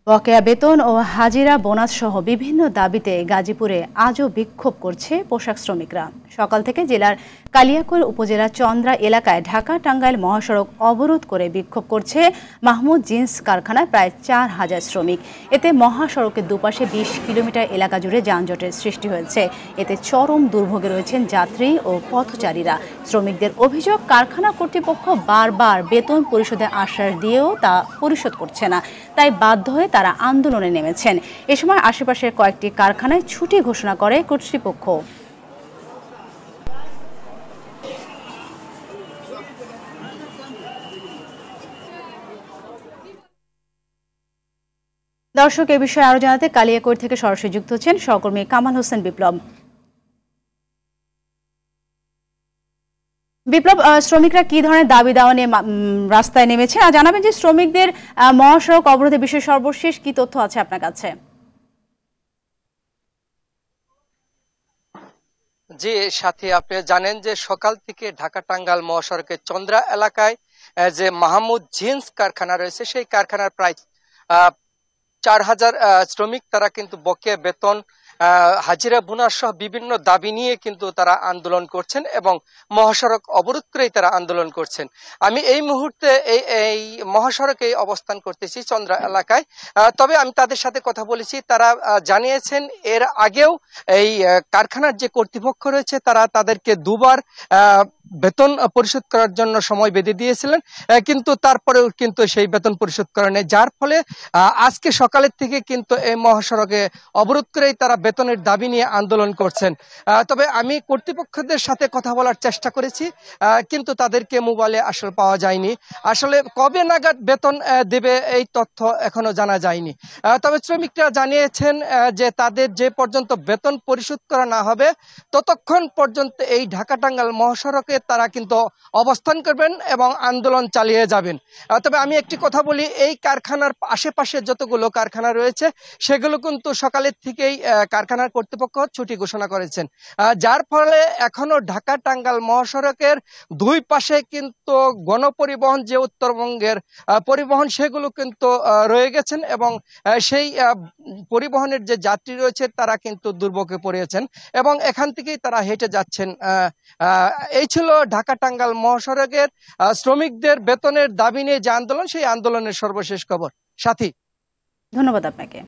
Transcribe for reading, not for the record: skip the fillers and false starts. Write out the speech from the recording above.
বকেয়া বেতন ও হাজিরা বোনাস সহ বিভিন্ন দাবিতে গাজীপুরে আজও বিক্ষোভ করছে পোশাক শ্রমিকরা। সকাল থেকে জেলার কালিয়াকৈর উপজেলার চন্দ্রা এলাকায় ঢাকা টাঙ্গাইল মহাসড়ক অবরোধ করে বিক্ষোভ করছে মাহমুদ জিন্স কারখানায় প্রায় ৪,০০০ শ্রমিক। এতে মহাসড়কের দুপাশে ২০ কিলোমিটার এলাকা জুড়ে যানজটের সৃষ্টি হয়েছে। এতে চরম দুর্ভোগে রয়েছেন যাত্রী ও পথচারীরা। শ্রমিকদের অভিযোগ, কারখানা কর্তৃপক্ষ বারবার বেতন পরিশোধের আশ্বাস দিয়েও তা পরিশোধ করছে না, তাই বাধ্য হয়ে তারা আন্দোলনে নেমেছেন। এ সময় আশেপাশের কয়েকটি কারখানায় ছুটি ঘোষণা করে কর্তৃপক্ষ। দর্শক, এ বিষয়ে আরো জানাতে কালিয়াকৈর থেকে সরাসরি যুক্ত হচ্ছেন সহকর্মী কামাল হোসেন বিপ্লব। বিপ্লব, শ্রমিকরা কি ধরনের দাবি দাওয়া নিয়ে রাস্তায় নেমেছে আর জানাবেন যে শ্রমিকদের মহাসড়ক অবরোধের বিষয়ে সর্বশেষ কি তথ্য আছে আপনার কাছে? জি সাথী, আপনি জানেন যে সকাল থেকে ঢাকা টাঙ্গাইল মহাসড়কের চন্দ্রা এলাকায় যে মাহমুদ জিন্স কারখানা রয়েছে, সেই কারখানার প্রায় ৪,০০০ শ্রমিক তারা কিন্তু বকেয়া বেতন, হাজিরা বোনাস সহ বিভিন্ন দাবি নিয়ে কিন্তু তারা আন্দোলন করছেন এবং মহাসড়ক অবরোধ করেই তারা আন্দোলন করছেন। আমি এই মুহূর্তে এই মহাসড়কে অবস্থান করতেছি চন্দ্রা এলাকায়। তবে আমি তাদের সাথে কথা বলেছি, তারা জানিয়েছেন এর আগেও এই কারখানার যে কর্তৃপক্ষ রয়েছে তারা তাদেরকে দুবার বেতন পরিশোধ করার জন্য সময় বেঁধে দিয়েছিলেন, কিন্তু তারপরেও কিন্তু সেই বেতন পরিশোধ করে নেই, যার ফলে আজকে সকালের থেকে কিন্তু এই মহাসড়কে অবরোধ করেই তারা বেতনের দাবি নিয়ে আন্দোলন করছেন। তবে আমি কর্তৃপক্ষদের সাথে কথা বলার চেষ্টা করেছি, কিন্তু তাদেরকে মোবাইলে আসলে পাওয়া যায়নি। আসলে কবে নাগাদ বেতন দেবে এই তথ্য এখনো জানা যায়নি। তবে শ্রমিকরা জানিয়েছেন যে তাদের যে পর্যন্ত বেতন পরিশোধ করা না হবে ততক্ষণ পর্যন্ত এই ঢাকা টাঙ্গাইল মহাসড়কে তারা কিন্তু অবস্থান করবেন এবং আন্দোলন চালিয়ে যাবেন। তবে আমি একটি কথা বলি, এই কারখানার আশেপাশে যতগুলো কারখানা রয়েছে সেগুলো কিন্তু সকালের থেকেই কারখানার কর্তৃপক্ষ ছুটি ঘোষণা করেছেন, যার ফলে এখনো ঢাকা টাঙ্গাইল মহাসড়কের দুই পাশে কিন্তু গণপরিবহন, যে উত্তরবঙ্গের পরিবহন, সেগুলো কিন্তু রয়ে গেছেন এবং সেই পরিবহনের যে যাত্রী রয়েছে তারা কিন্তু দুর্ভোগে পড়েছেন এবং এখান থেকেই তারা হেঁটে যাচ্ছেন। এই ছিল ঢাকা টাঙ্গাইল মহাসড়কের শ্রমিকদের বেতনের দাবি নিয়ে যে আন্দোলন, সেই আন্দোলনের সর্বশেষ খবর। সাথী, ধন্যবাদ আপনাকে।